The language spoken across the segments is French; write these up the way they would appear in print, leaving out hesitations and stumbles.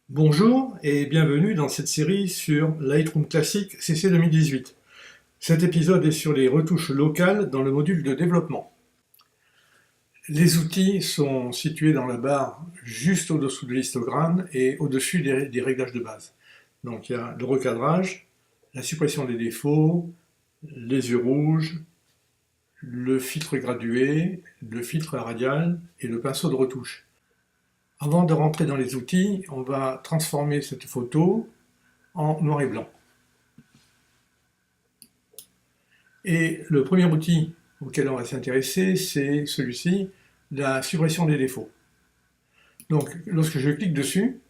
Bonjour et bienvenue dans cette série sur Lightroom Classic CC 2018. Cet épisode est sur les retouches locales dans le module de développement. Les outils sont situés dans la barre juste au-dessous de l'histogramme et au-dessus des réglages de base. Donc il y a le recadrage, la suppression des défauts, les yeux rouges, le filtre gradué, le filtre radial et le pinceau de retouche. Avant de rentrer dans les outils, on va transformer cette photo en noir et blanc. Et le premier outil auquel on va s'intéresser, c'est celui-ci, la suppression des défauts. Donc, lorsque je clique dessus,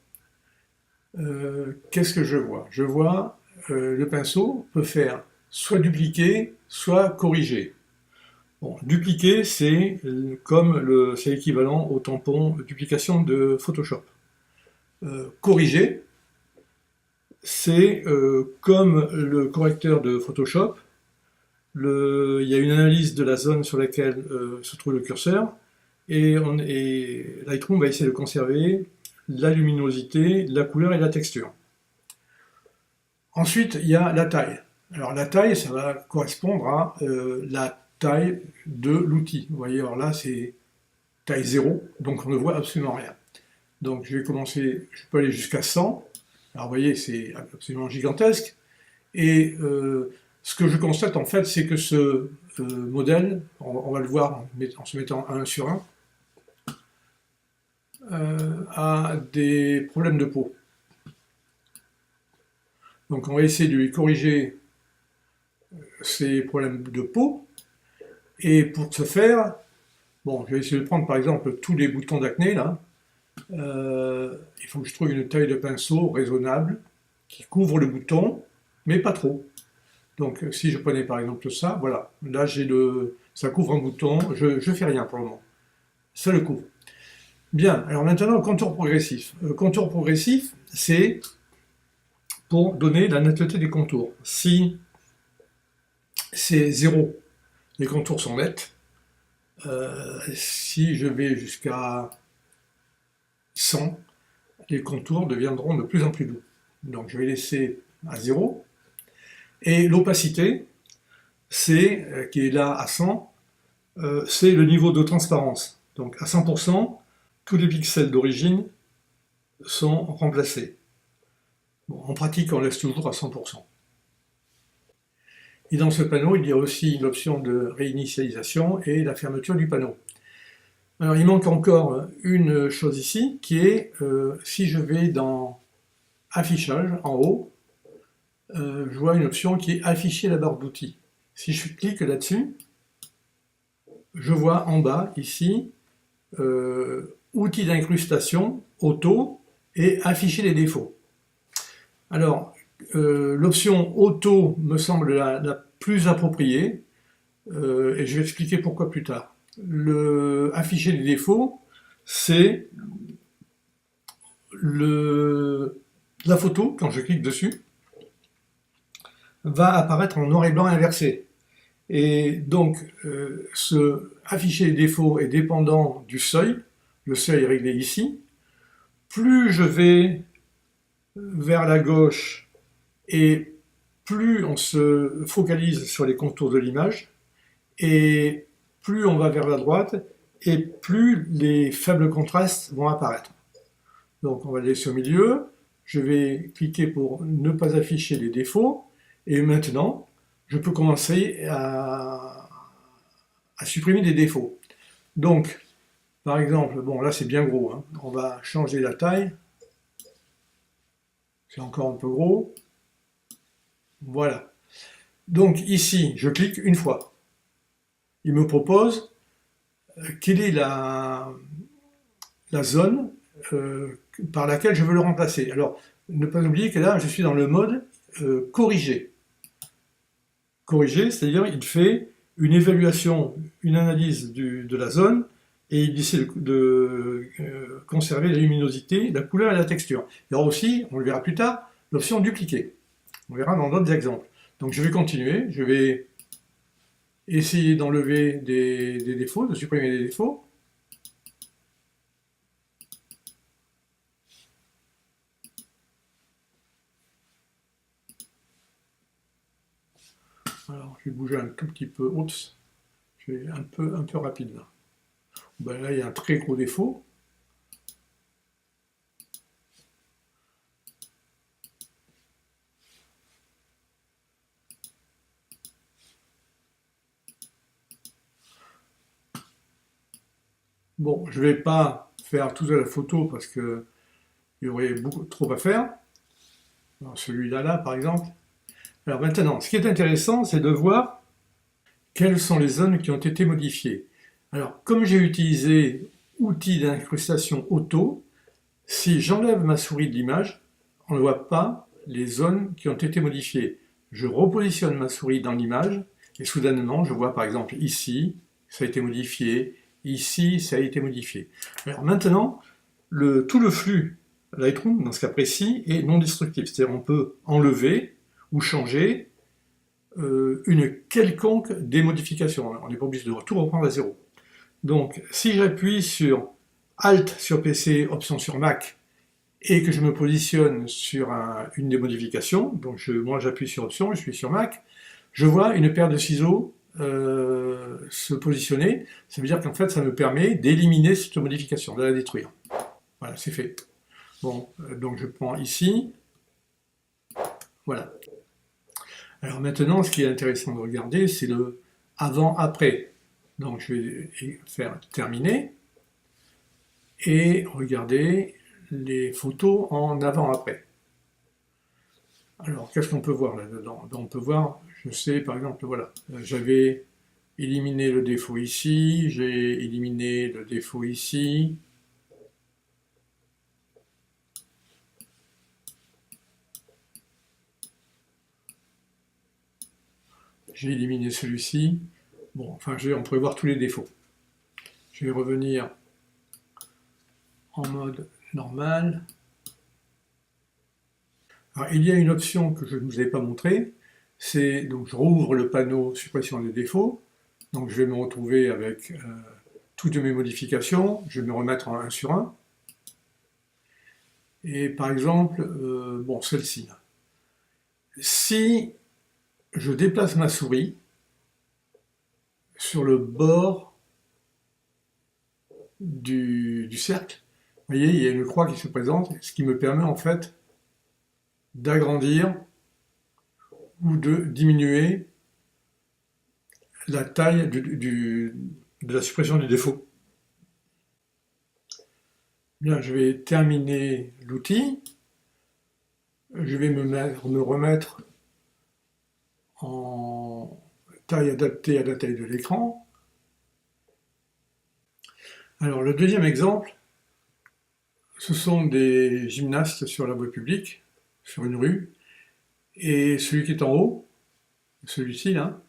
qu'est-ce que je vois? Je vois le pinceau peut faire soit dupliquer, soit corriger. Bon, dupliquer, c'est c'est l'équivalent au tampon duplication de Photoshop. Corriger, c'est comme le correcteur de Photoshop. Il y a une analyse de la zone sur laquelle se trouve le curseur et Lightroom va essayer de conserver la luminosité, la couleur et la texture. Ensuite, il y a la taille. Alors la taille, ça va correspondre à la taille de l'outil. Vous voyez, alors là, c'est taille 0, donc on ne voit absolument rien. Donc je vais commencer, je peux aller jusqu'à 100. Alors vous voyez, c'est absolument gigantesque. Et ce que je constate en fait, c'est que ce modèle, on va le voir en se mettant 1 sur 1, a des problèmes de peau. Donc on va essayer de lui corriger ces problèmes de peau. Et pour ce faire, bon, je vais essayer de prendre par exemple tous les boutons d'acné là. Il faut que je trouve une taille de pinceau raisonnable qui couvre le bouton, mais pas trop. Donc si je prenais par exemple ça, voilà, là ça couvre un bouton, je fais rien pour le moment, ça le couvre. Bien, alors maintenant contour progressif. Contour progressif, c'est pour donner la netteté des contours. Si c'est 0, les contours sont nets. Si je vais jusqu'à 100, les contours deviendront de plus en plus doux. Donc je vais laisser à 0. Et l'opacité, qui est là à 100, c'est le niveau de transparence. Donc à 100%, tous les pixels d'origine sont remplacés. Bon, en pratique, on laisse toujours à 100%. Et dans ce panneau, il y a aussi l'option de réinitialisation et la fermeture du panneau. Alors il manque encore une chose ici, qui est, si je vais dans Affichage, en haut, je vois une option qui est Afficher la barre d'outils. Si je clique là-dessus, je vois en bas, ici, Outils d'incrustation, Auto, et Afficher les défauts. Alors, l'option Auto me semble la plus appropriée, et je vais expliquer pourquoi plus tard. Afficher les défauts, c'est la photo, quand je clique dessus, va apparaître en noir et blanc inversé. Et donc, afficher les défauts est dépendant du seuil. Le seuil est réglé ici. Plus je vais vers la gauche et plus on se focalise sur les contours de l'image, et plus on va vers la droite, et plus les faibles contrastes vont apparaître. Donc on va le laisser au milieu, je vais cliquer pour ne pas afficher les défauts, et maintenant je peux commencer à supprimer des défauts. Donc, par exemple, bon là c'est bien gros, hein, on va changer la taille, c'est encore un peu gros, voilà. Donc ici, je clique une fois. Il me propose quelle est la zone par laquelle je veux le remplacer. Alors, ne pas oublier que là, je suis dans le mode corriger. Corriger, c'est-à-dire il fait une évaluation, une analyse de la zone, et il essaie de conserver la luminosité, la couleur et la texture. Il y aura aussi, on le verra plus tard, l'option dupliquer. On verra dans d'autres exemples. Donc je vais continuer, je vais essayer d'enlever des défauts, de supprimer des défauts. Alors, je vais bouger un tout petit peu. Oups, je vais un peu rapide là. Ben là, il y a un très gros défaut. Bon, je ne vais pas faire toute la photo parce qu'il y aurait beaucoup trop à faire. Celui-là, là, par exemple. Alors maintenant, ce qui est intéressant, c'est de voir quelles sont les zones qui ont été modifiées. Alors, comme j'ai utilisé outil d'incrustation auto, si j'enlève ma souris de l'image, on ne voit pas les zones qui ont été modifiées. Je repositionne ma souris dans l'image et soudainement, je vois par exemple ici, ça a été modifié, ici, ça a été modifié. Alors maintenant, tout le flux Lightroom, dans ce cas précis, est non destructif. C'est-à-dire on peut enlever ou changer une quelconque démodification. On n'est pas obligé de tout reprendre à zéro. Donc, si j'appuie sur Alt sur PC, Option sur Mac, et que je me positionne sur une des modifications, donc moi j'appuie sur Option, je suis sur Mac, je vois une paire de ciseaux se positionner. Ça veut dire qu'en fait, ça me permet d'éliminer cette modification, de la détruire. Voilà, c'est fait. Bon, donc je prends ici. Voilà. Alors maintenant, ce qui est intéressant de regarder, c'est le avant-après. Donc je vais faire terminer et regarder les photos en avant-après. Alors qu'est-ce qu'on peut voir là-dedans? On peut voir, je sais par exemple, voilà, j'avais éliminé le défaut ici, j'ai éliminé le défaut ici. J'ai éliminé celui-ci. Bon, enfin, on pourrait voir tous les défauts. Je vais revenir en mode normal. Alors, il y a une option que je ne vous ai pas montrée, c'est donc je rouvre le panneau suppression des défauts, donc je vais me retrouver avec toutes mes modifications, je vais me remettre en 1 sur 1, et par exemple, bon, celle-ci. Si je déplace ma souris sur le bord du cercle, vous voyez, il y a une croix qui se présente, ce qui me permet en fait d'agrandir ou de diminuer la taille de la suppression du défaut. Bien, je vais terminer l'outil. Je vais me remettre en taille adaptée à la taille de l'écran. Alors, le deuxième exemple, ce sont des gymnastes sur la voie publique, sur une rue, et celui qui est en haut, celui-ci là,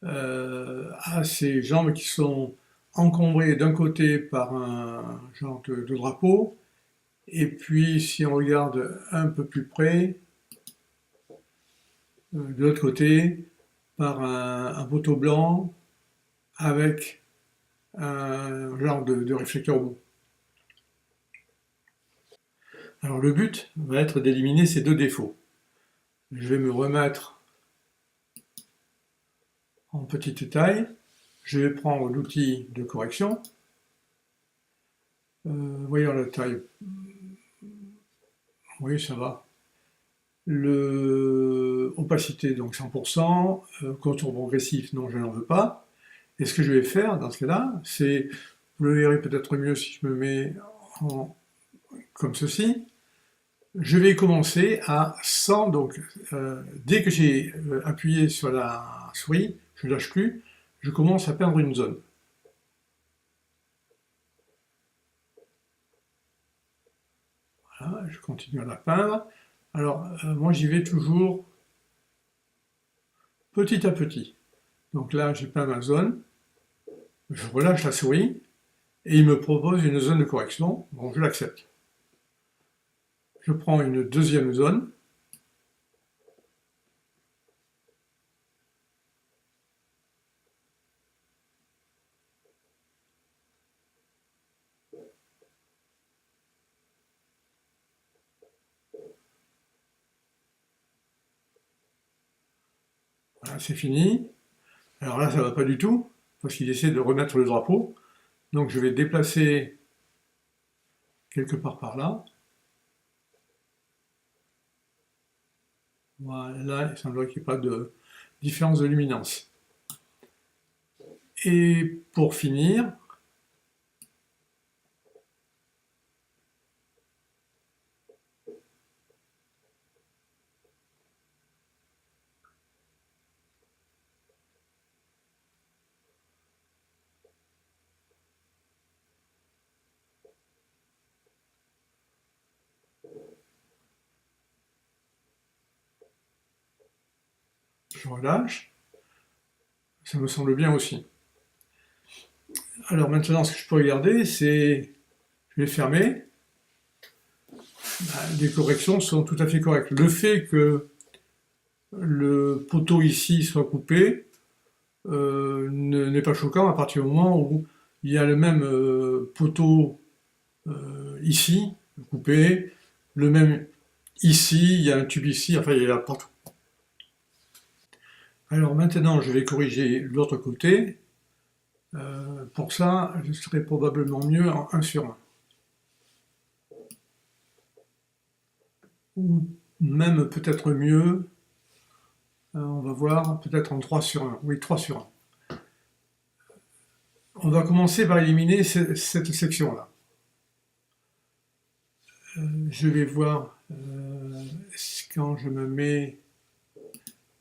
a ses jambes qui sont encombrées d'un côté par un genre de drapeau, et puis si on regarde un peu plus près, de l'autre côté, par un poteau blanc avec un genre de réflecteur au bout. Alors le but va être d'éliminer ces deux défauts. Je vais me remettre en petite taille. Je vais prendre l'outil de correction. Voyons la taille. Oui, ça va. Opacité, donc 100%. Contour progressif, non, je n'en veux pas. Et ce que je vais faire dans ce cas-là, c'est, vous le verrez peut-être mieux si je me mets comme ceci. Je vais commencer à 100, donc dès que j'ai appuyé sur la souris, je ne lâche plus, je commence à peindre une zone. Voilà, je continue à la peindre. Alors, moi j'y vais toujours petit à petit. Donc là, j'ai peint ma zone, je relâche la souris, et il me propose une zone de correction, bon, je l'accepte. Je prends une deuxième zone, Voilà, c'est fini. Alors là, ça ne va pas du tout, parce qu'il essaie de remettre le drapeau. Donc je vais déplacer quelque part par là. Voilà, là, il semblerait qu'il n'y ait pas de différence de luminance. Et pour finir, je relâche. Ça me semble bien aussi. Alors maintenant, ce que je peux regarder, c'est, je vais fermer. Les corrections sont tout à fait correctes. Le fait que le poteau ici soit coupé n'est pas choquant à partir du moment où il y a le même poteau ici, coupé, le même ici, il y a un tube ici, enfin il y a partout. Alors maintenant, je vais corriger l'autre côté. Pour ça, je serai probablement mieux en 1 sur 1. Ou même peut-être mieux, on va voir, peut-être en 3 sur 1. Oui, 3 sur 1. On va commencer par éliminer cette section-là. Je vais voir quand je me mets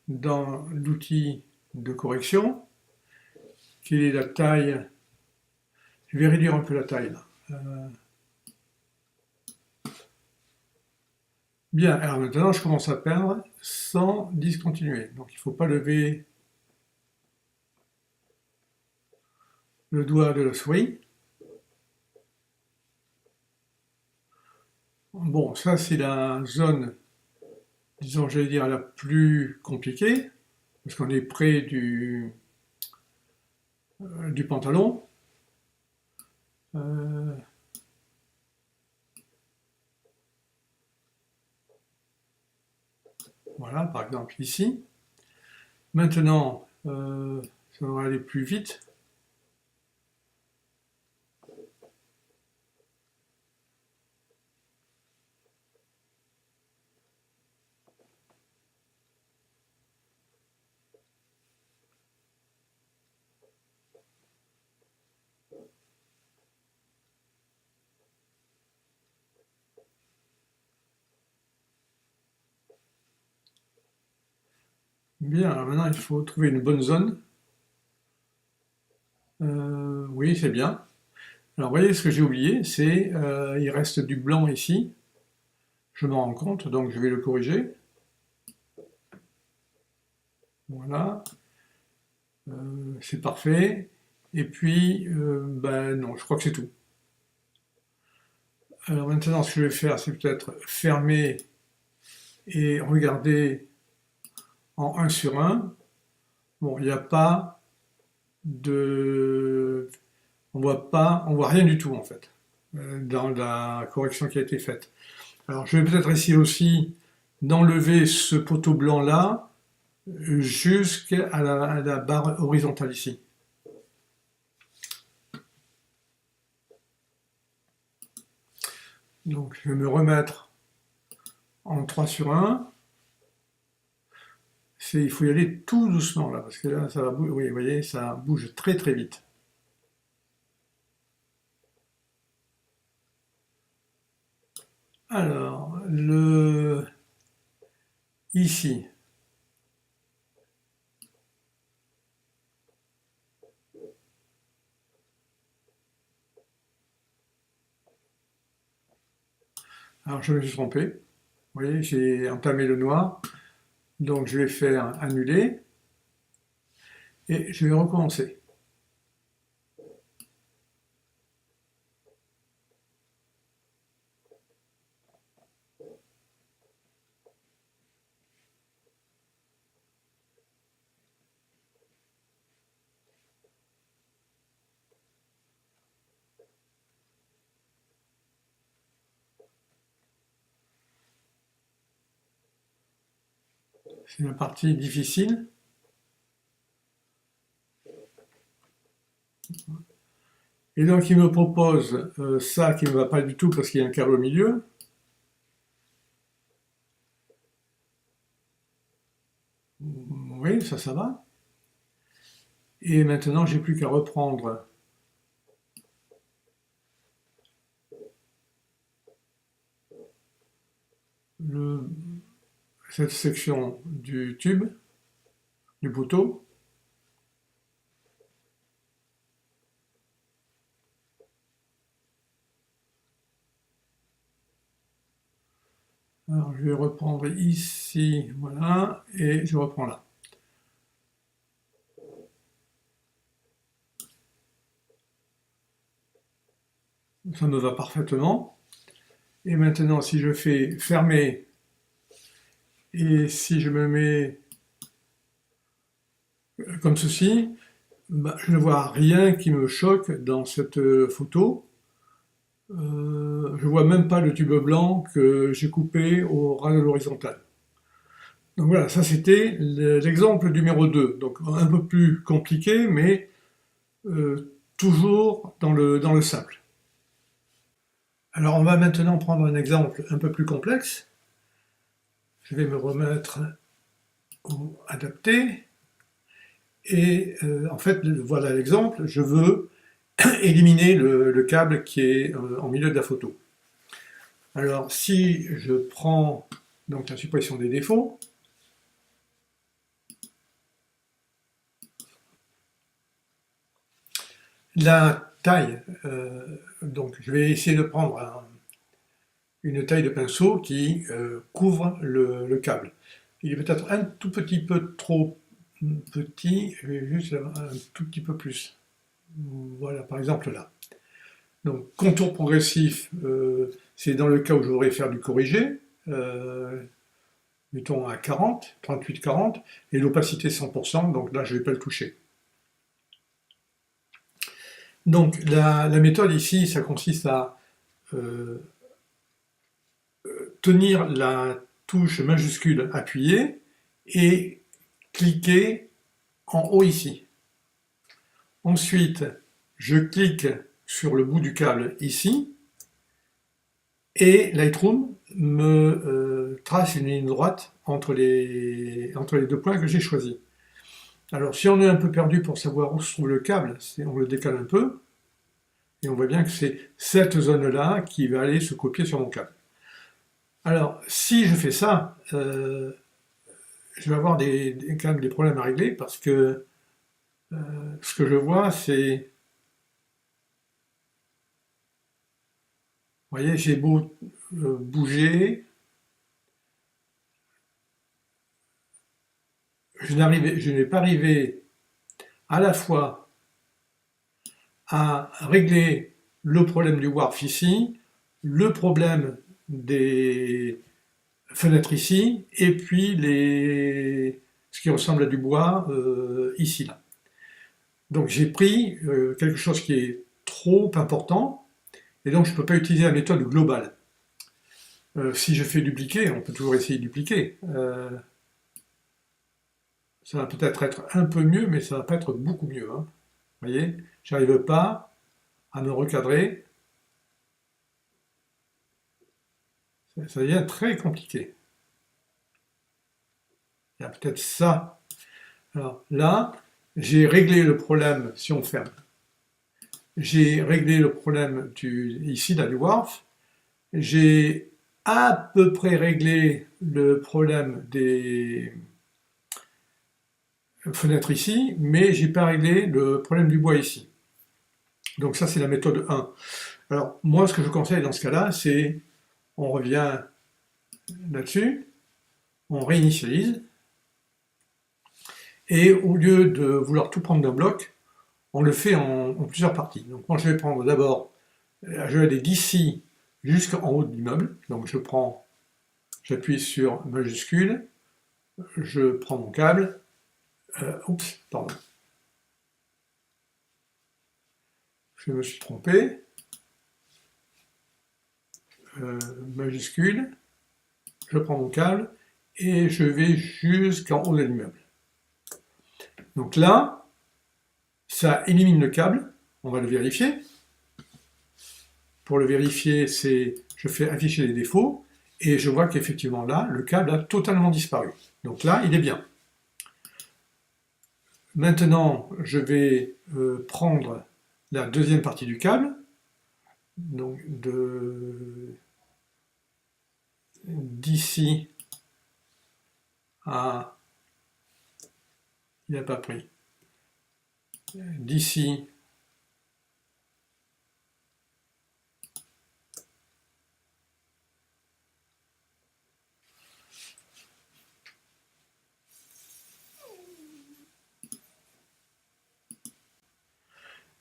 dans l'outil de correction, quelle est la taille. Je vais réduire un peu la taille là. Bien, alors maintenant je commence à peindre sans discontinuer. Donc il ne faut pas lever le doigt de la souris. Bon, ça c'est la zone, disons, j'allais dire, la plus compliquée, parce qu'on est près du pantalon. Voilà, par exemple ici. Maintenant, ça va aller plus vite. Bien, alors maintenant il faut trouver une bonne zone. Oui, c'est bien. Alors, vous voyez, ce que j'ai oublié, c'est il reste du blanc ici. Je m'en rends compte, donc je vais le corriger. Voilà. C'est parfait. Et puis, ben non, je crois que c'est tout. Alors maintenant, ce que je vais faire, c'est peut-être fermer et regarder en 1 sur 1. Bon, il n'y a pas de... on voit rien du tout en fait, dans la correction qui a été faite. Alors je vais peut-être essayer aussi d'enlever ce poteau blanc là jusqu'à la barre horizontale ici. Donc je vais me remettre en 3 sur 1. Il faut y aller tout doucement là, parce que là ça va bouger, oui, vous voyez, ça bouge très très vite. Alors, ici, alors je me suis trompé. Vous voyez, j'ai entamé le noir, donc je vais faire annuler et je vais recommencer. C'est la partie difficile. Et donc il me propose ça qui ne va pas du tout parce qu'il y a un câble au milieu. Oui, ça va. Et maintenant, j'ai plus qu'à reprendre cette section du tube, du poteau. Alors, je vais reprendre ici, voilà, et je reprends là. Ça me va parfaitement. Et maintenant, si je fais fermer, et si je me mets comme ceci, bah, je ne vois rien qui me choque dans cette photo. Je vois même pas le tube blanc que j'ai coupé au ras de l'horizontale. Donc voilà, ça c'était l'exemple numéro 2. Donc un peu plus compliqué, mais toujours dans le simple. Alors on va maintenant prendre un exemple un peu plus complexe. Je vais me remettre au adapté. Et en fait, voilà l'exemple. Je veux éliminer le câble qui est en milieu de la photo. Alors si je prends donc la suppression des défauts, la taille, donc je vais essayer de prendre une taille de pinceau qui couvre le câble. Il est peut-être un tout petit peu trop petit, je vais juste un tout petit peu plus. Voilà, par exemple là. Donc contour progressif, c'est dans le cas où je voudrais faire du corrigé, mettons à 40, 38-40, et l'opacité 100%, donc là je ne vais pas le toucher. Donc la méthode ici, ça consiste à tenir la touche majuscule appuyée et cliquer en haut ici. Ensuite, je clique sur le bout du câble ici et Lightroom me trace une ligne droite entre les deux points que j'ai choisis. Alors si on est un peu perdu pour savoir où se trouve le câble, on le décale un peu et on voit bien que c'est cette zone-là qui va aller se copier sur mon câble. Alors si je fais ça, je vais avoir quand même des problèmes à régler parce que ce que je vois c'est, vous voyez, j'ai beau bouger, je n'ai pas arrivé à la fois à régler le problème du warp ici, le problème des fenêtres ici, et puis ce qui ressemble à du bois ici là. Donc j'ai pris quelque chose qui est trop important, et donc je ne peux pas utiliser la méthode globale. Si je fais dupliquer, on peut toujours essayer de dupliquer. Ça va peut-être être un peu mieux, mais ça va pas être beaucoup mieux. Hein. Vous voyez, j'arrive pas à me recadrer. Ça devient très compliqué. Il y a peut-être ça. Alors là, j'ai réglé le problème, si on ferme, j'ai réglé le problème ici là, du wharf. J'ai à peu près réglé le problème des fenêtres ici, mais j'ai pas réglé le problème du bois ici. Donc ça, c'est la méthode 1. Alors, moi, ce que je conseille dans ce cas-là, c'est, on revient là-dessus, on réinitialise, et au lieu de vouloir tout prendre d'un bloc, on le fait en plusieurs parties. Donc moi, je vais prendre d'abord, je vais aller d'ici jusqu'en haut de l'immeuble. Donc j'appuie sur majuscule, je prends mon câble, oups, pardon. Je me suis trompé, majuscule, je prends mon câble et je vais jusqu'en haut de l'immeuble. Donc là, ça élimine le câble, on va le vérifier. pour le vérifier, c'est je fais afficher les défauts et je vois qu'effectivement là, le câble a totalement disparu. Donc là, il est bien. Maintenant, je vais prendre la deuxième partie du câble, donc d'ici à... Il n'a pas pris. D'ici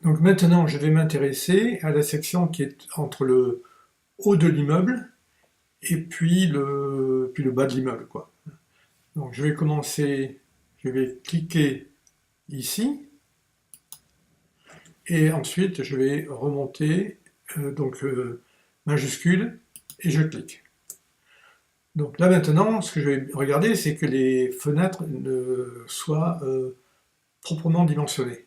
donc maintenant, je vais m'intéresser à la section qui est entre le haut de l'immeuble et puis le bas de l'immeuble, quoi. Donc je vais commencer, je vais cliquer ici et ensuite je vais remonter majuscule et je clique. Donc là maintenant, ce que je vais regarder, c'est que les fenêtres soient proprement dimensionnées.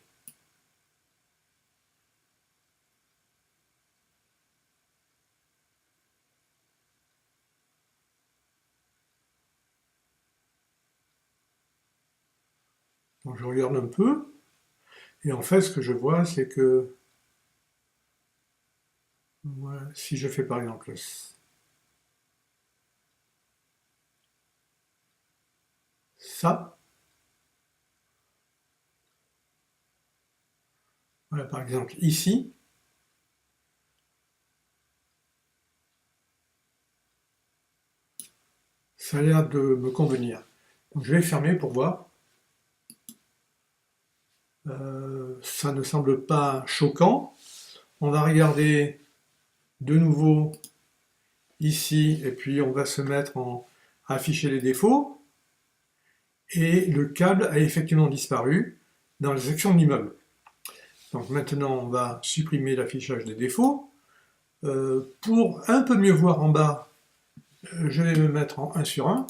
Donc je regarde un peu, et en fait ce que je vois c'est que voilà, si je fais par exemple ça, voilà, par exemple ici, ça a l'air de me convenir. Donc je vais fermer pour voir. Ça ne semble pas choquant. On va regarder de nouveau ici et puis on va se mettre à afficher les défauts. Et le câble a effectivement disparu dans la section de l'immeuble. Donc maintenant on va supprimer l'affichage des défauts. Pour un peu mieux voir en bas, je vais me mettre en 1 sur 1.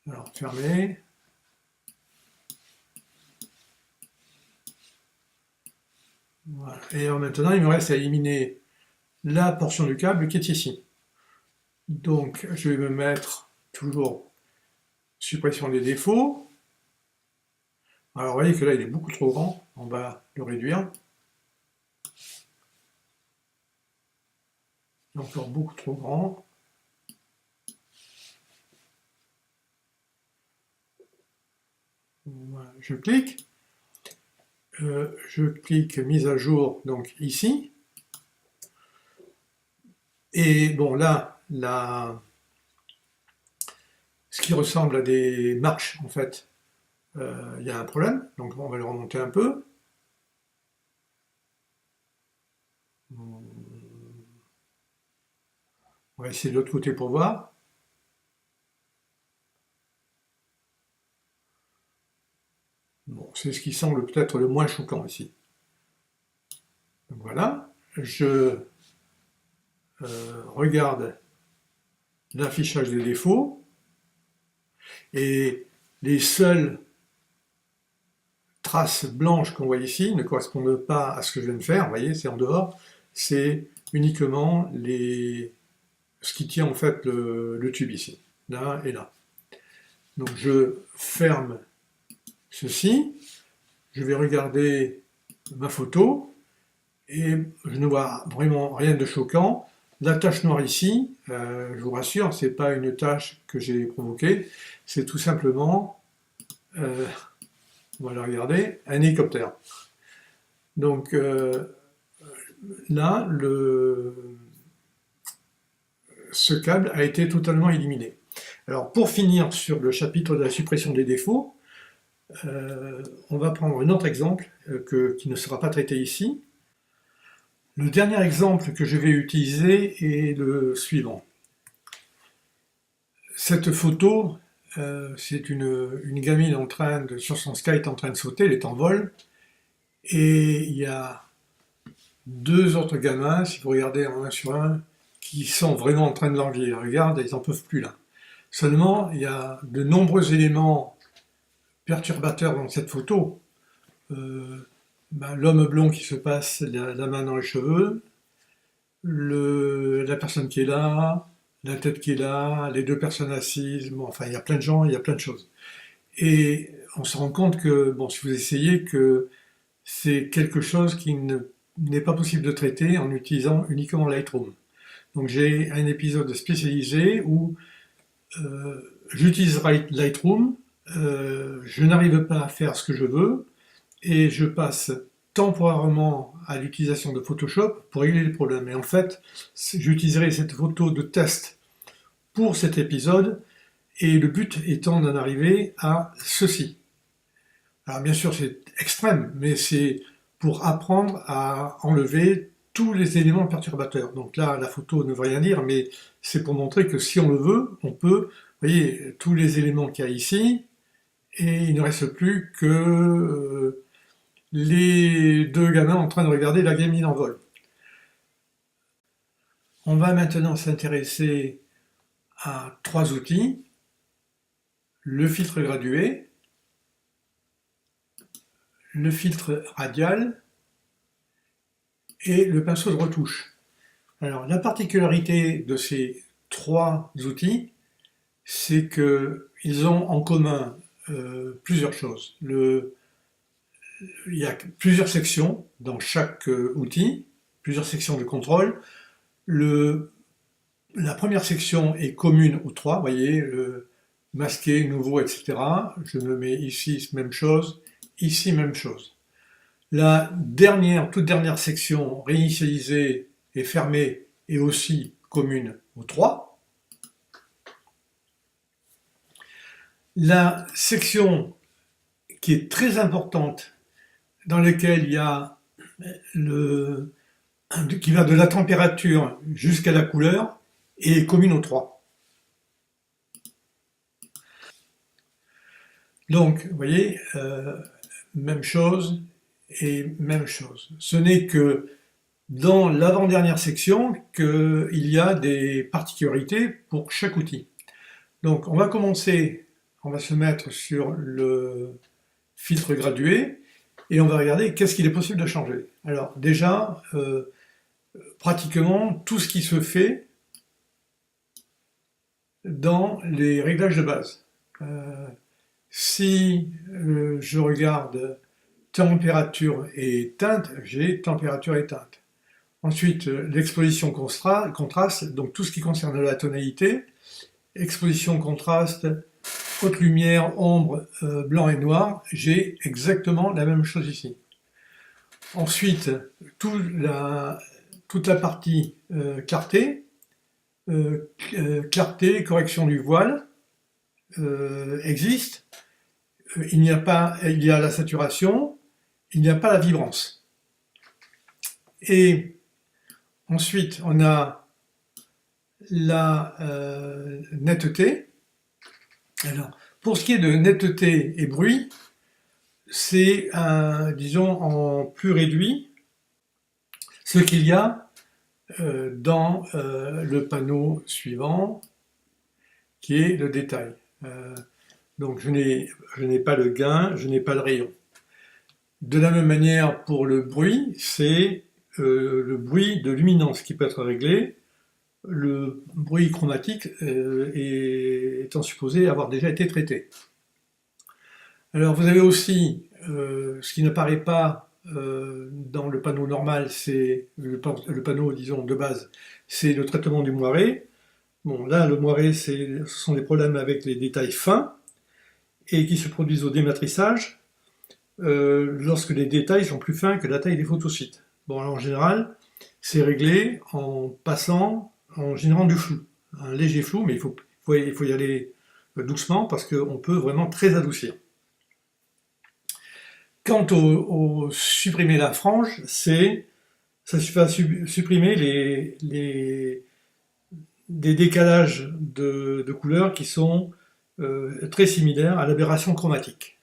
Alors fermer. Voilà. Et maintenant il me reste à éliminer la portion du câble qui est ici. Donc je vais me mettre toujours suppression des défauts. Alors vous voyez que là il est beaucoup trop grand, on va le réduire. Encore beaucoup trop grand. Voilà, je clique. Je clique mise à jour, donc ici. Et bon là, ce qui ressemble à des marches, en fait, il y a un problème. Donc on va le remonter un peu. On va essayer de l'autre côté pour voir. Bon, c'est ce qui semble peut-être le moins choquant ici. Donc voilà, je regarde l'affichage des défauts et les seules traces blanches qu'on voit ici ne correspondent pas à ce que je viens de faire. Vous voyez, c'est en dehors, c'est uniquement ce qui tient en fait le tube ici, là et là. Donc je ferme ceci, je vais regarder ma photo et je ne vois vraiment rien de choquant. La tache noire ici, je vous rassure, c'est pas une tache que j'ai provoquée, c'est tout simplement, on va la regarder, un hélicoptère. Donc là, ce câble a été totalement éliminé. Alors pour finir sur le chapitre de la suppression des défauts, on va prendre un autre exemple qui ne sera pas traité ici. Le dernier exemple que je vais utiliser est le suivant. Cette photo, c'est une gamine sur son skate en train de sauter, elle est en vol, et il y a deux autres gamins, si vous regardez en 1 sur 1, qui sont vraiment en train de languir. Regarde, ils n'en peuvent plus là. Seulement, il y a de nombreux éléments perturbateurs dans cette photo. l'homme blond qui se passe la main dans les cheveux, la personne qui est là, la tête qui est là, les deux personnes assises, bon, enfin il y a plein de gens, il y a plein de choses. Et on se rend compte que, bon, si vous essayez, que c'est quelque chose qui n'est pas possible de traiter en utilisant uniquement Lightroom. Donc j'ai un épisode spécialisé où j'utilise Lightroom, je n'arrive pas à faire ce que je veux, et je passe temporairement à l'utilisation de Photoshop pour régler les problèmes. Et en fait, j'utiliserai cette photo de test pour cet épisode, et le but étant d'en arriver à ceci. Alors bien sûr, c'est extrême, mais c'est pour apprendre à enlever tous les éléments perturbateurs. Donc là, la photo ne veut rien dire, mais c'est pour montrer que si on le veut, on peut, vous voyez, tous les éléments qu'il y a ici, et il ne reste plus que les deux gamins en train de regarder la gamine en vol. On va maintenant s'intéresser à trois outils. Le filtre gradué, le filtre radial et le pinceau de retouche. Alors la particularité de ces trois outils, c'est qu'ils ont en commun plusieurs choses. Il y a plusieurs sections dans chaque outil, plusieurs sections de contrôle. La première section est commune aux trois, vous voyez, le masqué, nouveau, etc. Je me mets ici, même chose, ici, même chose. La toute dernière section, réinitialisée et fermée, est aussi commune aux trois. La section qui est très importante, dans laquelle il y a qui va de la température jusqu'à la couleur, est commune aux trois. Donc, vous voyez, même chose et même chose. Ce n'est que dans l'avant-dernière section qu'il y a des particularités pour chaque outil. Donc, on va commencer, on va se mettre sur le filtre gradué et on va regarder qu'est-ce qu'il est possible de changer. Alors, déjà, pratiquement tout ce qui se fait dans les réglages de base. Si je regarde température et teinte, j'ai température et teinte. Ensuite, l'exposition contraste, donc tout ce qui concerne la tonalité, exposition contraste, haute lumière, ombre, blanc et noir, j'ai exactement la même chose ici. Ensuite, toute la partie clarté, correction du voile existe. Il y a la saturation, il n'y a pas la vibrance. Et ensuite, on a la netteté. Alors, pour ce qui est de netteté et bruit, c'est, disons, en plus réduit ce qu'il y a dans le panneau suivant, qui est le détail. Donc je n'ai pas le gain, je n'ai pas le rayon. De la même manière, pour le bruit, c'est le bruit de luminance qui peut être réglé, le bruit chromatique étant supposé avoir déjà été traité. Alors vous avez aussi, ce qui n'apparaît pas dans le panneau normal, c'est le panneau, disons, de base, c'est le traitement du moiré. Bon, là, le moiré, ce sont des problèmes avec les détails fins et qui se produisent au dématrissage lorsque les détails sont plus fins que la taille des photosites. Bon, alors, en général, c'est réglé en générant du flou, un léger flou, mais il faut y aller doucement parce qu'on peut vraiment très adoucir. Quant au supprimer la frange, ça va supprimer des décalages de couleurs qui sont très similaires à l'aberration chromatique.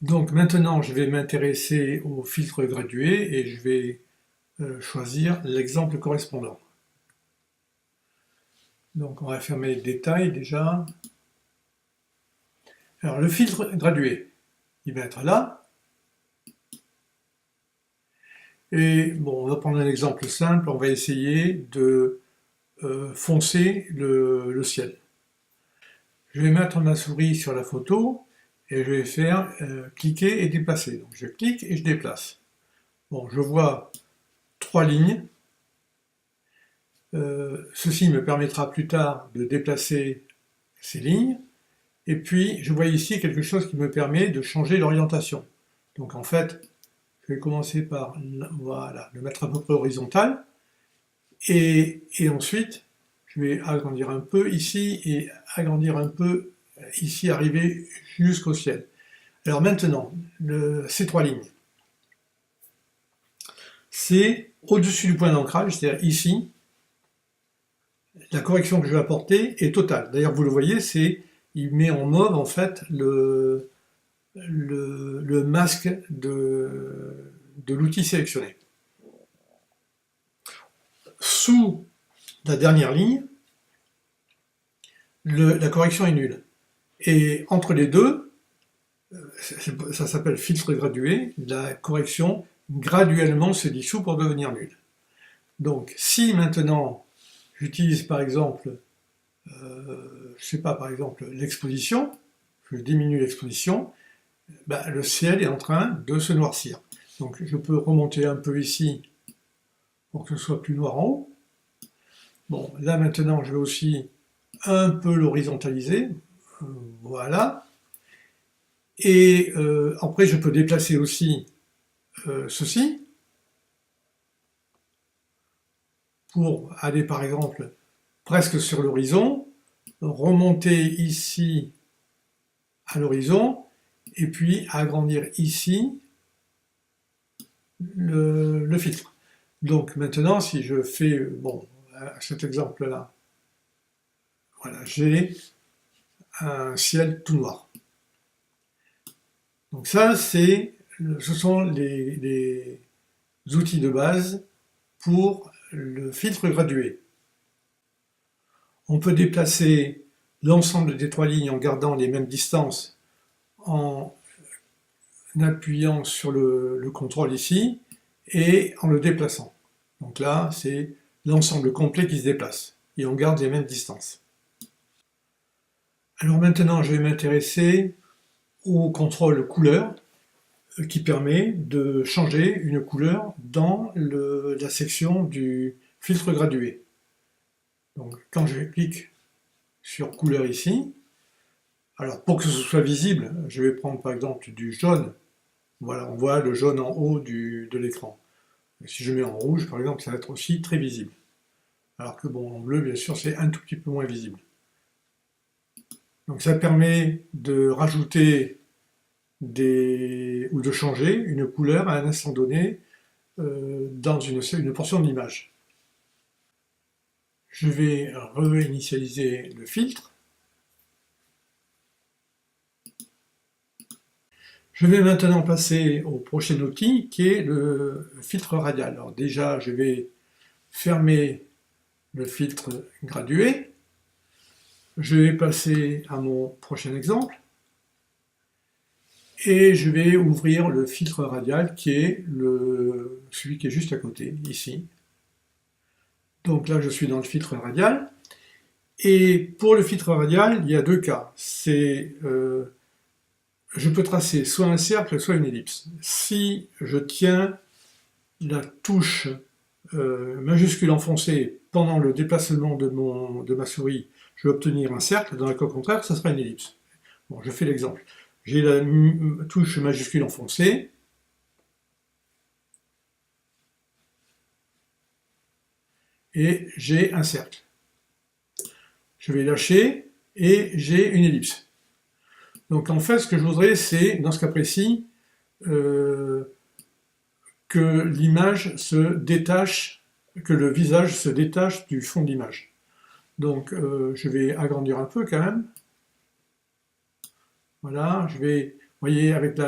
Donc maintenant, je vais m'intéresser au filtre gradué et je vais choisir l'exemple correspondant. Donc on va fermer le détail déjà. Alors le filtre gradué, il va être là. Et bon, on va prendre un exemple simple, on va essayer de foncer le ciel. Je vais mettre ma souris sur la photo et je vais faire cliquer et déplacer. Donc je clique et je déplace. Bon, je vois 3 lignes. Ceci me permettra plus tard de déplacer ces lignes. Et puis, je vois ici quelque chose qui me permet de changer l'orientation. Donc en fait, je vais commencer par voilà, le mettre à peu près horizontal. Et ensuite, je vais agrandir un peu ici et agrandir un peu ici, arriver jusqu'au ciel. Alors maintenant, ces 3 lignes, c'est au-dessus du point d'ancrage, c'est-à-dire ici, la correction que je vais apporter est totale. D'ailleurs, vous le voyez, il met en mauve en fait le masque de l'outil sélectionné. Sous la dernière ligne, la correction est nulle. Et entre les deux, ça s'appelle filtre gradué, la correction graduellement se dissout pour devenir nulle. Donc si maintenant j'utilise par exemple, je sais pas, par exemple l'exposition, je diminue l'exposition, ben, le ciel est en train de se noircir. Donc je peux remonter un peu ici pour que ce soit plus noir en haut. Bon, là maintenant je vais aussi un peu l'horizontaliser, voilà. Et après je peux déplacer aussi ceci pour aller par exemple presque sur l'horizon, remonter ici à l'horizon et puis agrandir ici le filtre. Donc maintenant si je fais, bon, cet exemple-là, voilà, j'ai un ciel tout noir. Donc ça, ce sont les outils de base pour le filtre gradué. On peut déplacer l'ensemble des 3 lignes en gardant les mêmes distances en appuyant sur le contrôle ici et en le déplaçant. Donc là, c'est l'ensemble complet qui se déplace et on garde les mêmes distances. Alors maintenant, je vais m'intéresser au contrôle couleur qui permet de changer une couleur dans la section du filtre gradué. Donc quand je clique sur couleur ici, alors pour que ce soit visible, je vais prendre par exemple du jaune. Voilà, on voit le jaune en haut de l'écran. Si je mets en rouge, par exemple, ça va être aussi très visible. Alors que bon, en bleu, bien sûr, c'est un tout petit peu moins visible. Donc ça permet de rajouter ou de changer une couleur à un instant donné dans une portion de l'image. Je vais réinitialiser le filtre. Je vais maintenant passer au prochain outil qui est le filtre radial. Alors déjà, je vais fermer le filtre gradué. Je vais passer à mon prochain exemple. Et je vais ouvrir le filtre radial qui est celui qui est juste à côté, ici. Donc là, je suis dans le filtre radial. Et pour le filtre radial, il y a 2 cas. Je peux tracer soit un cercle, soit une ellipse. Si je tiens la touche majuscule enfoncée pendant le déplacement de ma souris, je vais obtenir un cercle. Dans le cas contraire, ça sera une ellipse. Bon, je fais l'exemple. J'ai la touche majuscule enfoncée. Et j'ai un cercle. Je vais lâcher et j'ai une ellipse. Donc en fait, ce que je voudrais, c'est, dans ce cas précis, que l'image se détache, que le visage se détache du fond de l'image. Donc je vais agrandir un peu quand même. Voilà, je vais, vous voyez, avec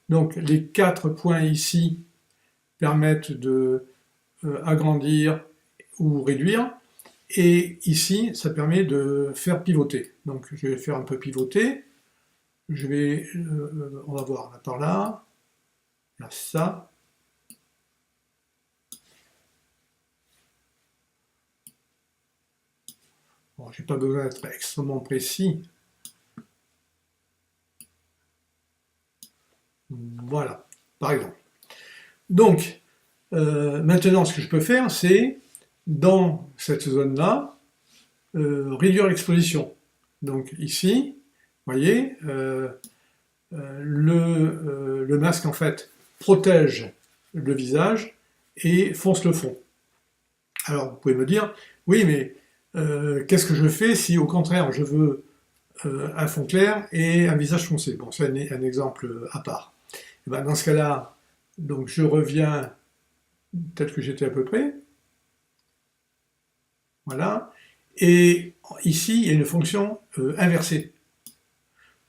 donc les 4 points ici permettent de agrandir ou réduire. Et ici, ça permet de faire pivoter. Donc je vais faire un peu pivoter. On va voir, là, par là, ça. Bon, je n'ai pas besoin d'être extrêmement précis. Voilà, par exemple. Donc, maintenant, ce que je peux faire, c'est, dans cette zone-là, réduire l'exposition. Donc ici, vous voyez, le masque, en fait, protège le visage et fonce le fond. Alors, vous pouvez me dire, oui, mais qu'est-ce que je fais si, au contraire, je veux un fond clair et un visage foncé? Bon, c'est un exemple à part. Et ben, dans ce cas-là, donc je reviens tel que j'étais à peu près. Voilà. Et ici, il y a une fonction inversée.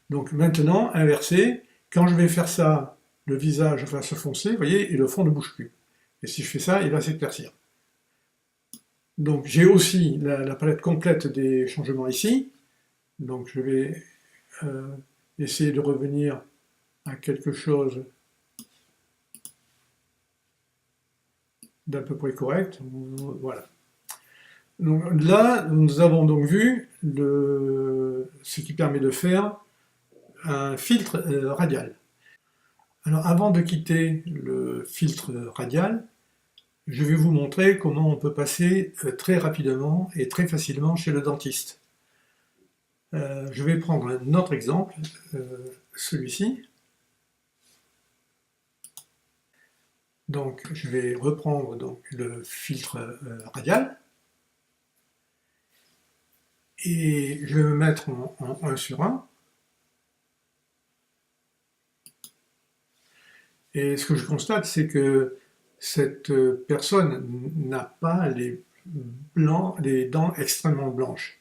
Donc maintenant, inversée, quand je vais faire ça, le visage va se foncer, vous voyez, et le fond ne bouge plus. Et si je fais ça, il va s'éclaircir. Donc j'ai aussi la palette complète des changements ici. Donc je vais essayer de revenir à quelque chose d'à peu près correct. Voilà. Donc là, nous avons donc vu ce qui permet de faire un filtre radial. Alors avant de quitter le filtre radial, je vais vous montrer comment on peut passer très rapidement et très facilement chez le dentiste. Je vais prendre un autre exemple, celui-ci. Donc je vais reprendre donc, le filtre radial. Et je vais me mettre en 1 sur 1. Et ce que je constate, c'est que cette personne n'a pas les dents extrêmement blanches.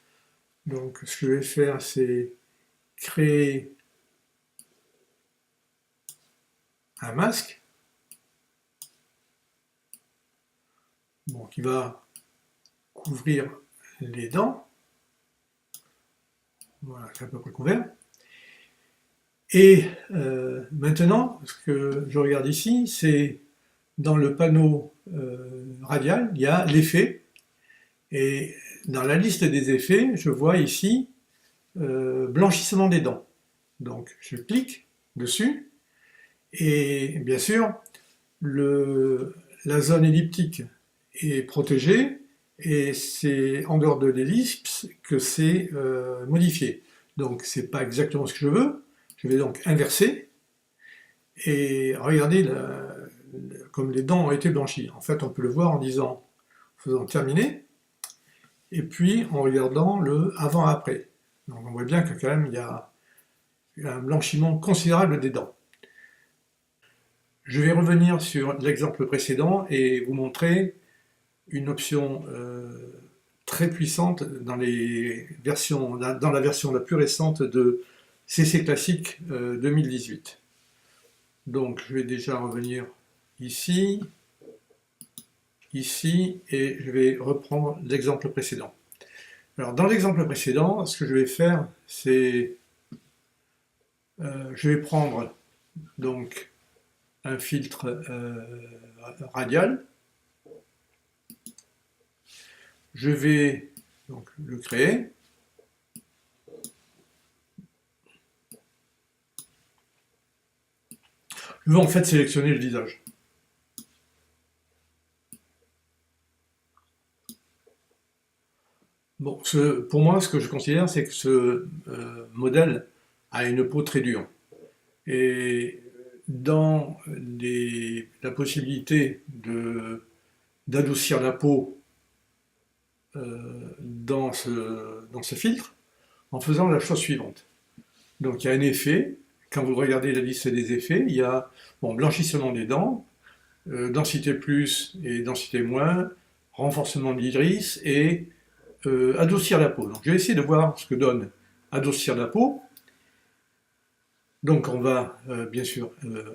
Donc ce que je vais faire, c'est créer un masque qui va couvrir les dents. Voilà, c'est à peu près couvert. Et maintenant, ce que je regarde ici, c'est dans le panneau radial, il y a l'effet. Et dans la liste des effets, je vois ici blanchissement des dents. Donc je clique dessus. Et bien sûr, la zone elliptique est protégée. Et c'est en dehors de l'ellipse que c'est modifié. Donc c'est pas exactement ce que je veux. Je vais donc inverser, et regardez comme les dents ont été blanchies. En fait, on peut le voir en faisant terminer, et puis en regardant le avant-après. Donc on voit bien que quand même il y a un blanchiment considérable des dents. Je vais revenir sur l'exemple précédent et vous montrer une option très puissante dans la version la plus récente de CC Classic 2018. Donc je vais déjà revenir ici, ici, et je vais reprendre l'exemple précédent. Alors dans l'exemple précédent, ce que je vais faire, c'est je vais prendre donc un filtre radial. Je vais donc le créer. Je vais en fait sélectionner le visage. Bon, pour moi, ce que je considère, c'est que ce modèle a une peau très dure. Et dans la possibilité d'adoucir la peau dans ce filtre, en faisant la chose suivante. Donc il y a un effet, quand vous regardez la liste des effets, il y a blanchissement des dents, densité plus et densité moins, renforcement de l'iris et adoucir la peau. Donc je vais essayer de voir ce que donne adoucir la peau. Donc on va bien sûr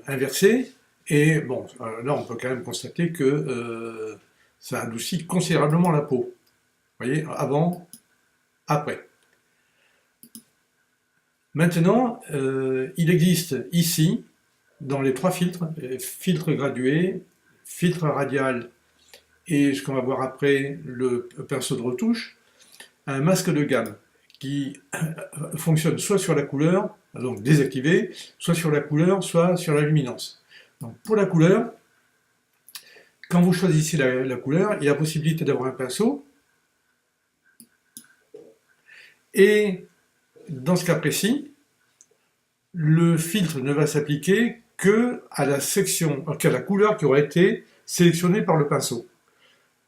inverser, et bon, là on peut quand même constater que ça adoucit considérablement la peau. Vous voyez, avant, après. Maintenant, il existe ici, dans les 3 filtres, filtre gradué, filtre radial et ce qu'on va voir après, le pinceau de retouche, un masque de gamme qui fonctionne soit sur la couleur, donc désactivé, soit sur la couleur, soit sur la luminance. Donc pour la couleur, quand vous choisissez la couleur, il y a la possibilité d'avoir un pinceau. Et dans ce cas précis, le filtre ne va s'appliquer qu'à la couleur qui aura été sélectionnée par le pinceau.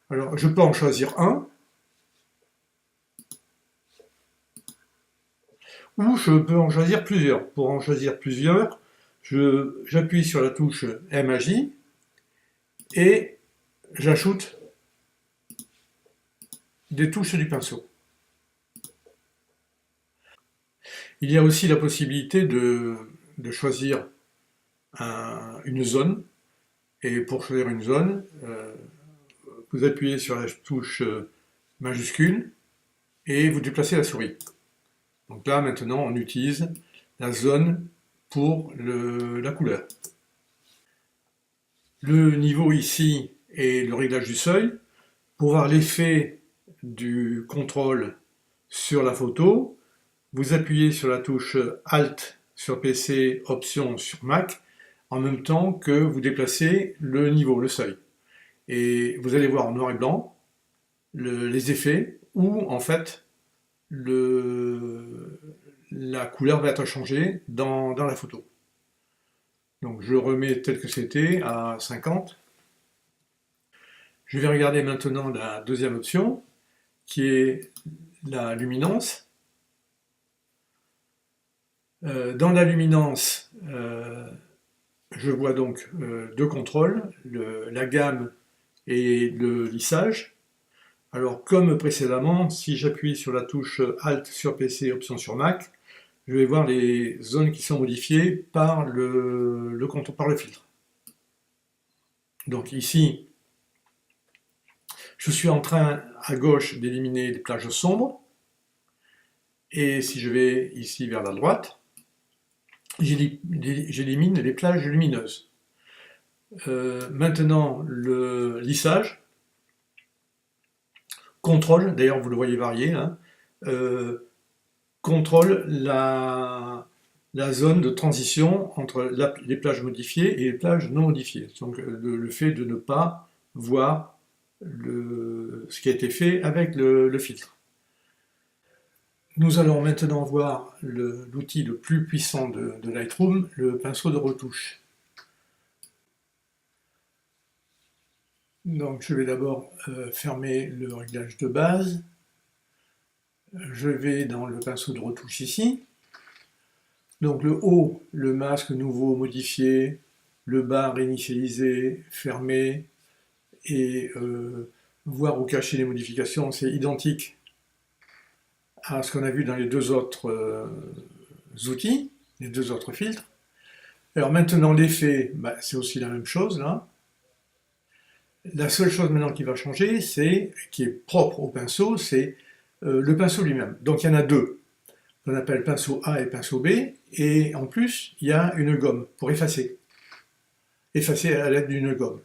Alors, je peux en choisir un, ou je peux en choisir plusieurs. Pour en choisir plusieurs, j'appuie sur la touche MAJ et j'ajoute des touches du pinceau. Il y a aussi la possibilité de choisir une zone. Et pour choisir une zone, vous appuyez sur la touche majuscule et vous déplacez la souris. Donc là, maintenant, on utilise la zone pour la couleur. Le niveau ici est le réglage du seuil. Pour voir l'effet du contrôle sur la photo, vous appuyez sur la touche Alt sur PC, Option sur Mac, en même temps que vous déplacez le niveau, le seuil. Et vous allez voir en noir et blanc les effets où en fait la couleur va être changée dans la photo. Donc je remets tel que c'était à 50. Je vais regarder maintenant la deuxième option qui est la luminance. Dans la luminance, je vois donc deux contrôles, la gamme et le lissage. Alors comme précédemment, si j'appuie sur la touche Alt sur PC, Option sur Mac, je vais voir les zones qui sont modifiées par le filtre. Donc ici, je suis en train à gauche d'éliminer les plages sombres. Et si je vais ici vers la droite, j'élimine les plages lumineuses. Maintenant, le lissage contrôle, d'ailleurs vous le voyez varier, hein, contrôle la zone de transition entre les plages modifiées et les plages non modifiées. Donc le fait de ne pas voir ce qui a été fait avec le filtre. Nous allons maintenant voir l'outil le plus puissant de Lightroom, le pinceau de retouche. Donc je vais d'abord fermer le réglage de base. Je vais dans le pinceau de retouche ici. Donc le haut, le masque nouveau modifié, le bas réinitialisé, fermé, et voir ou cacher les modifications, c'est identique à ce qu'on a vu dans les deux autres outils, les deux autres filtres. Alors maintenant l'effet, c'est aussi la même chose là. La seule chose maintenant qui va changer, qui est propre au pinceau, c'est le pinceau lui-même. Donc il y en a deux, qu'on appelle pinceau A et pinceau B, et en plus il y a une gomme pour effacer à l'aide d'une gomme.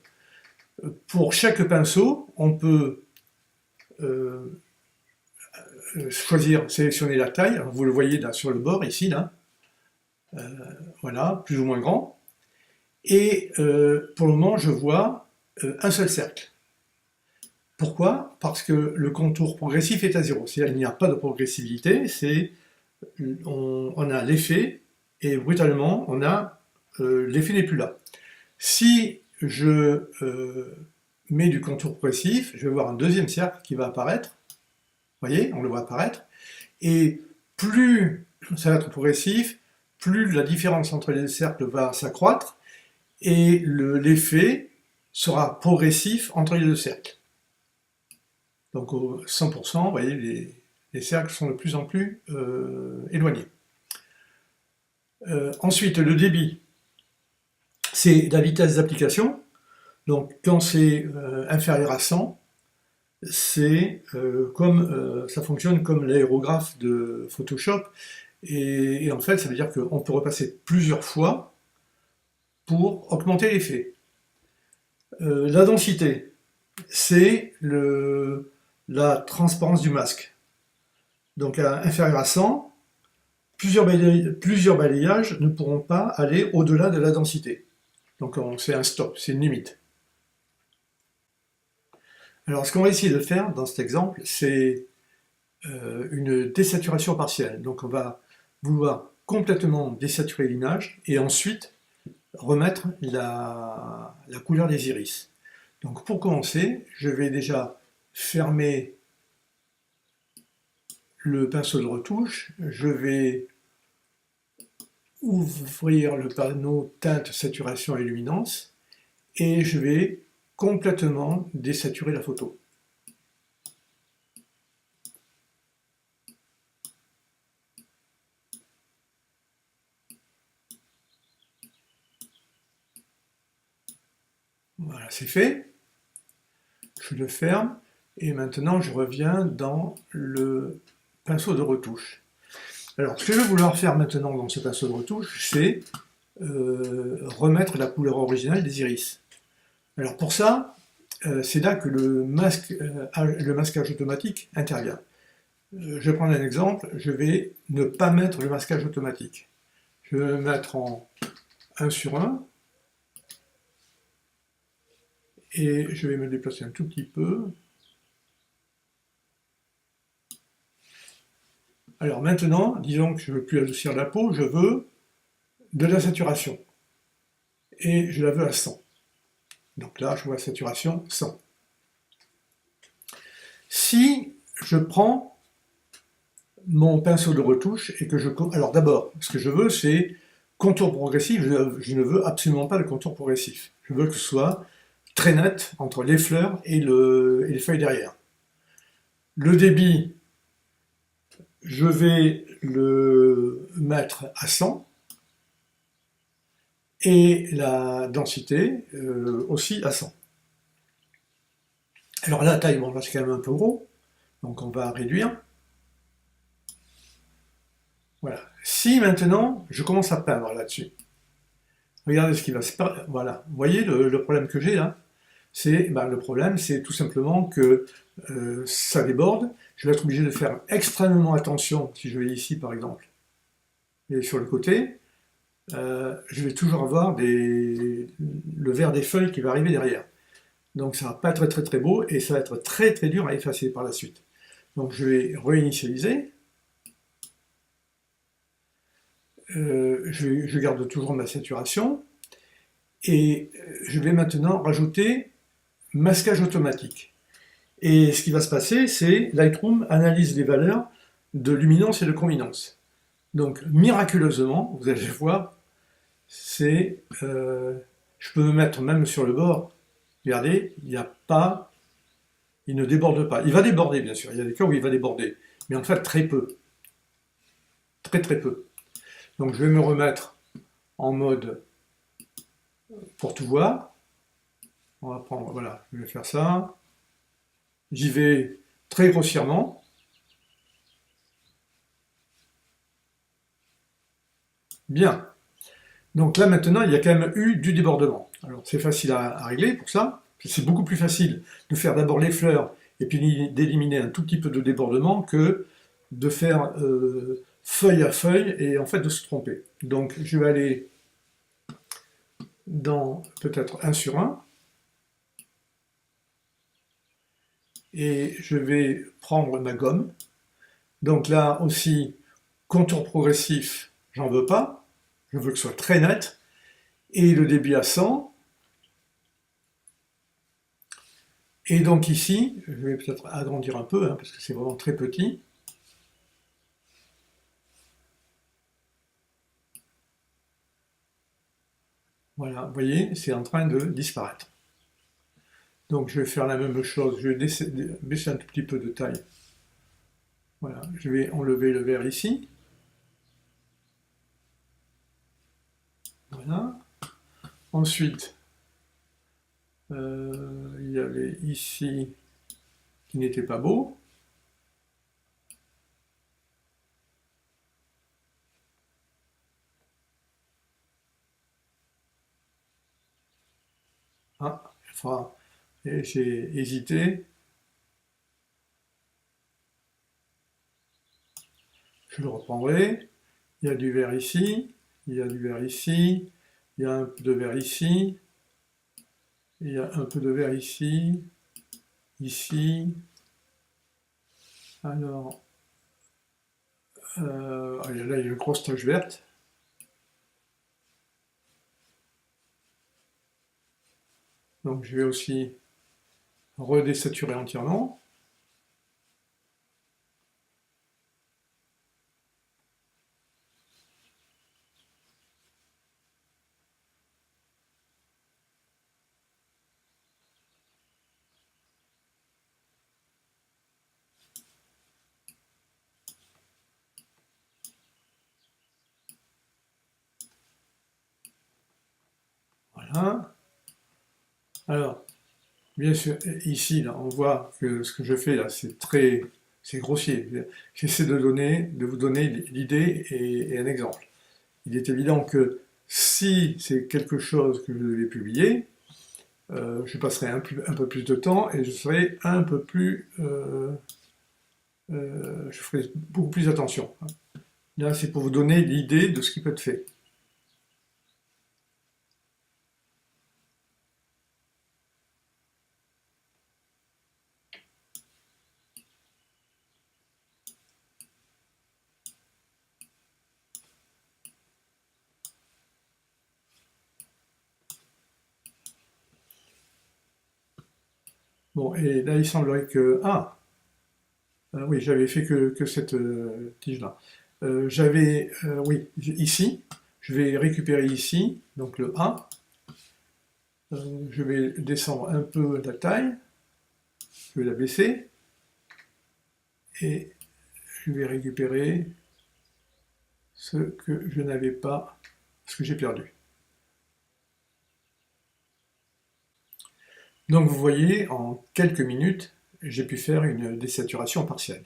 Pour chaque pinceau, on peut sélectionner la taille. Alors, vous le voyez là sur le bord ici, là, voilà, plus ou moins grand. Et pour le moment, je vois un seul cercle. Pourquoi? Parce que le contour progressif est à 0. C'est-à-dire qu'il n'y a pas de progressivité, on a l'effet, et brutalement, l'effet n'est plus là. Si je mets du contour progressif, je vais voir un deuxième cercle qui va apparaître. Vous voyez, on le voit apparaître. Et plus ça va être progressif, plus la différence entre les cercles va s'accroître, et l'effet sera progressif entre les deux cercles. Donc au 100%, vous voyez, les cercles sont de plus en plus éloignés. Ensuite, le débit, c'est la vitesse d'application. Donc quand c'est inférieur à 100, ça fonctionne comme l'aérographe de Photoshop. Et en fait, ça veut dire qu'on peut repasser plusieurs fois pour augmenter l'effet. La densité, c'est la transparence du masque. Donc à inférieur à 100, plusieurs balayages ne pourront pas aller au-delà de la densité. Donc c'est un stop, c'est une limite. Alors ce qu'on va essayer de faire dans cet exemple, c'est une désaturation partielle. Donc on va vouloir complètement désaturer l'image et ensuite remettre la couleur des iris. Donc pour commencer, je vais déjà fermer le pinceau de retouche, je vais ouvrir le panneau teinte, saturation et luminance et je vais complètement désaturer la photo. Voilà, c'est fait. Je le ferme et maintenant je reviens dans le pinceau de retouche. Alors, ce que je vais vouloir faire maintenant dans ce pinceau de retouche, c'est remettre la couleur originale des iris. Alors pour ça, c'est là que le masquage automatique intervient. Je vais prendre un exemple, je vais ne pas mettre le masquage automatique. Je vais le mettre en 1 sur 1, et je vais me déplacer un tout petit peu. Alors maintenant, disons que je ne veux plus adoucir la peau, je veux de la saturation. Et je la veux à 100. Donc là, je vois la saturation 100. Si je prends mon pinceau de retouche et que je... Alors d'abord, ce que je veux, c'est contour progressif. Je ne veux absolument pas le contour progressif. Je veux que ce soit très net entre les fleurs et les feuilles derrière. Le débit, je vais le mettre à 100. Et la densité aussi à 100. Alors la taille, bon là c'est quand même un peu gros, donc on va réduire. Voilà. Si maintenant je commence à peindre là-dessus, regardez ce qui va se passer. Voilà. Vous voyez le problème que j'ai là, le problème c'est tout simplement que ça déborde. Je vais être obligé de faire extrêmement attention si je vais ici par exemple. Et sur le côté, je vais toujours avoir le vert des feuilles qui va arriver derrière. Donc ça va pas être très beau et ça va être très dur à effacer par la suite. Donc je vais réinitialiser. Je garde toujours ma saturation. Et je vais maintenant rajouter masquage automatique. Et ce qui va se passer, c'est Lightroom analyse les valeurs de luminance et de luminance. Donc miraculeusement, vous allez voir, je peux me mettre même sur le bord. Regardez, il ne déborde pas. Il va déborder, bien sûr. Il y a des cas où il va déborder. Mais en fait, très peu. Très peu. Donc, je vais me remettre en mode pour tout voir. On va prendre, voilà, je vais faire ça. J'y vais très grossièrement. Bien. Donc là, maintenant, il y a quand même eu du débordement. Alors, c'est facile à régler pour ça. C'est beaucoup plus facile de faire d'abord les fleurs et puis d'éliminer un tout petit peu de débordement que de faire feuille à feuille et en fait de se tromper. Donc je vais aller dans peut-être 1 sur 1 et je vais prendre ma gomme. Donc là aussi, contour progressif, j'en veux pas. Je veux que ce soit très net. Et le débit à 100. Et donc ici, je vais peut-être agrandir un peu, parce que c'est vraiment très petit. Voilà, vous voyez, c'est en train de disparaître. Donc je vais faire la même chose, je vais baisser un tout petit peu de taille. Voilà, je vais enlever le vert ici. Voilà. Ensuite, il y avait ici qui n'était pas beau. Ah, enfin, j'ai hésité. Je le reprendrai. Il y a du vert ici, il y a du vert ici, il y a un peu de vert ici, il y a un peu de vert ici, ici. Alors, là, il y a une grosse tache verte. Donc, je vais aussi redésaturer entièrement. Voilà. Alors, bien sûr, ici, là, on voit que ce que je fais là, c'est grossier. J'essaie de vous donner l'idée et un exemple. Il est évident que si c'est quelque chose que je devais publier, je passerai un peu plus de temps et je serai un peu plus, je ferai beaucoup plus attention. Là, c'est pour vous donner l'idée de ce qui peut être fait. Bon, et là, il semblerait que... Ah, oui, j'avais fait que cette tige-là. Oui, ici, je vais récupérer ici, donc le A. Je vais descendre un peu la taille, je vais la baisser, et je vais récupérer ce que je n'avais pas, ce que j'ai perdu. Donc vous voyez, en quelques minutes, j'ai pu faire une désaturation partielle.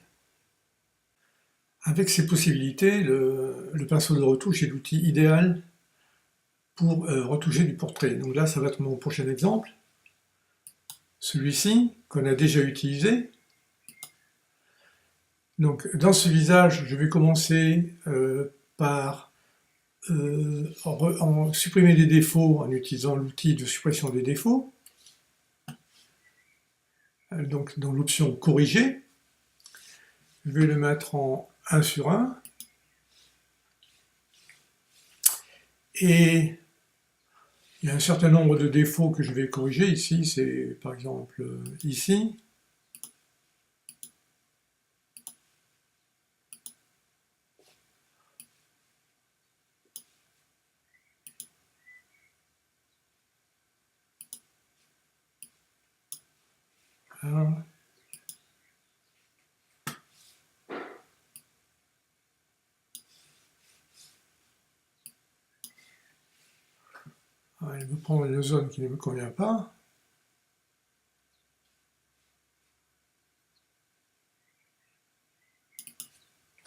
Avec ces possibilités, le pinceau de retouche est l'outil idéal pour retoucher du portrait. Donc là, ça va être mon prochain exemple. Celui-ci, qu'on a déjà utilisé. Donc dans ce visage, je vais commencer par supprimer des défauts en utilisant l'outil de suppression des défauts. Donc dans l'option corriger, je vais le mettre en 1 sur 1. Et il y a un certain nombre de défauts que je vais corriger ici. C'est par exemple ici. Voilà. Il me prend une zone qui ne me convient pas.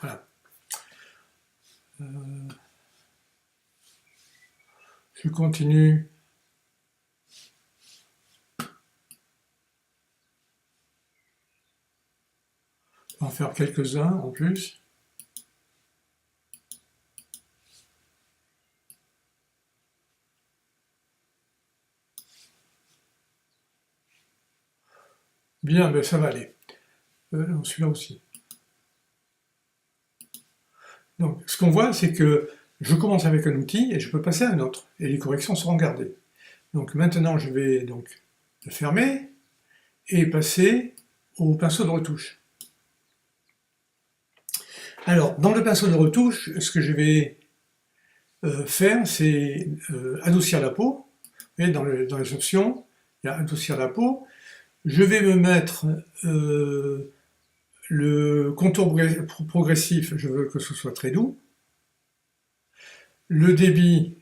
Voilà. Je continue. Je vais en faire quelques-uns en plus. Bien, ben ça va aller. Celui-là aussi. Donc, ce qu'on voit, c'est que je commence avec un outil et je peux passer à un autre. Et les corrections seront gardées. Donc maintenant, je vais donc le fermer et passer au pinceau de retouche. Alors, dans le pinceau de retouche, ce que je vais faire, c'est adoucir la peau. Vous voyez, dans les options, il y a adoucir la peau. Je vais me mettre le contour progressif, je veux que ce soit très doux. Le débit,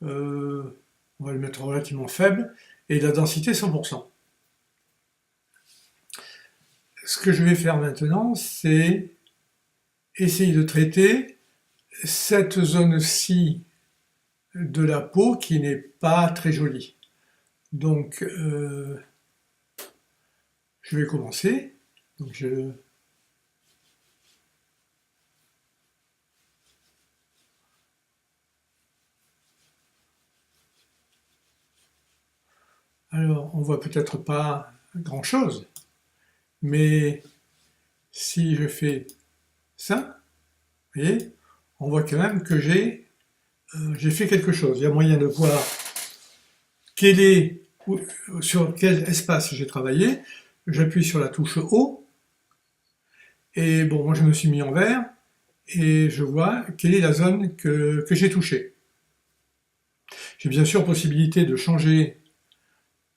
on va le mettre relativement faible. Et la densité 100%. Ce que je vais faire maintenant, c'est essayer de traiter cette zone-ci de la peau qui n'est pas très jolie. Donc, je vais commencer. Donc, Alors, on voit peut-être pas grand-chose, mais si je fais ça, vous voyez, on voit quand même que j'ai fait quelque chose. Il y a moyen de voir sur quel espace j'ai travaillé. J'appuie sur la touche O, et bon, moi je me suis mis en vert, et je vois quelle est la zone que j'ai touchée. J'ai bien sûr possibilité de changer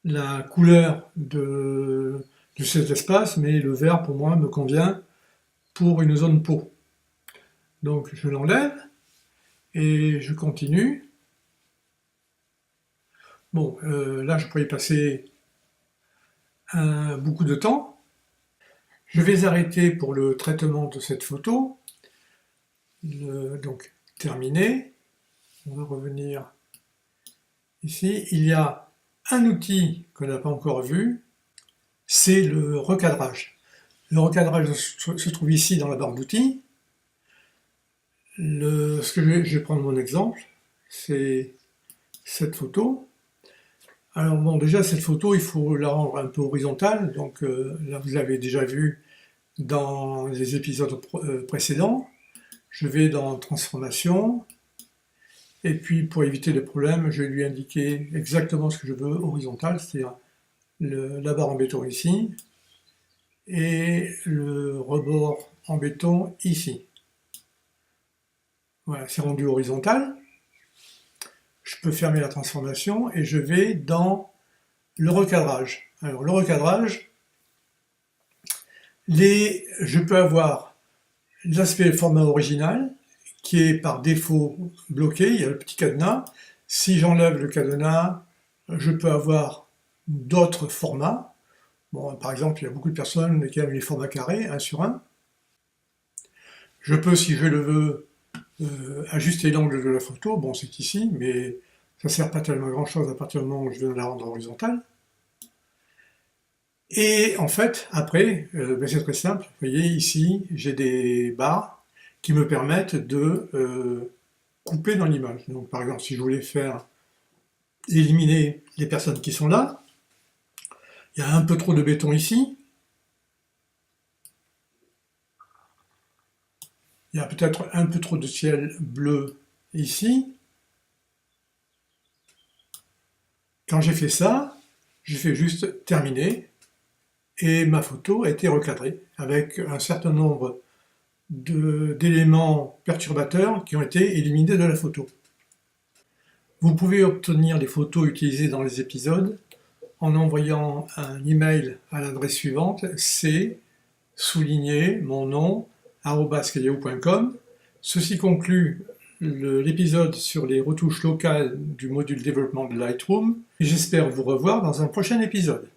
la couleur de cet espace, mais le vert pour moi me convient pour une zone peau. Donc je l'enlève et je continue. Bon, là je pourrais y passer beaucoup de temps. Je vais arrêter pour le traitement de cette photo. Donc terminé. On va revenir ici. Il y a un outil qu'on n'a pas encore vu, c'est le recadrage. Le recadrage se trouve ici dans la barre d'outils. Je vais prendre mon exemple, c'est cette photo. Alors bon, déjà cette photo, il faut la rendre un peu horizontale, donc là vous l'avez déjà vu dans les épisodes précédents. Je vais dans Transformation, et puis pour éviter les problèmes, je vais lui indiquer exactement ce que je veux horizontal, c'est-à-dire la barre en béton ici, et le rebord en béton ici. Voilà, c'est rendu horizontal. Je peux fermer la transformation et je vais dans le recadrage. Alors le recadrage, je peux avoir l'aspect format original qui est par défaut bloqué, il y a le petit cadenas. Si j'enlève le cadenas, je peux avoir d'autres formats. Bon, par exemple, il y a beaucoup de personnes qui aiment les formats carrés, 1 sur 1. Je peux, si je le veux, ajuster l'angle de la photo. Bon, c'est ici, mais ça ne sert pas tellement à grand chose à partir du moment où je viens de la rendre horizontale. Et en fait, après, c'est très simple. Vous voyez, ici, j'ai des barres qui me permettent de couper dans l'image. Donc, par exemple, si je voulais éliminer les personnes qui sont là, il y a un peu trop de béton ici. Il y a peut-être un peu trop de ciel bleu ici. Quand j'ai fait ça, j'ai fait juste terminer et ma photo a été recadrée avec un certain nombre d'éléments perturbateurs qui ont été éliminés de la photo. Vous pouvez obtenir les photos utilisées dans les épisodes en envoyant un email à l'adresse suivante, c'est mon nom @skyahoo.com. Ceci conclut l'épisode sur les retouches locales du module développement de Lightroom. J'espère vous revoir dans un prochain épisode.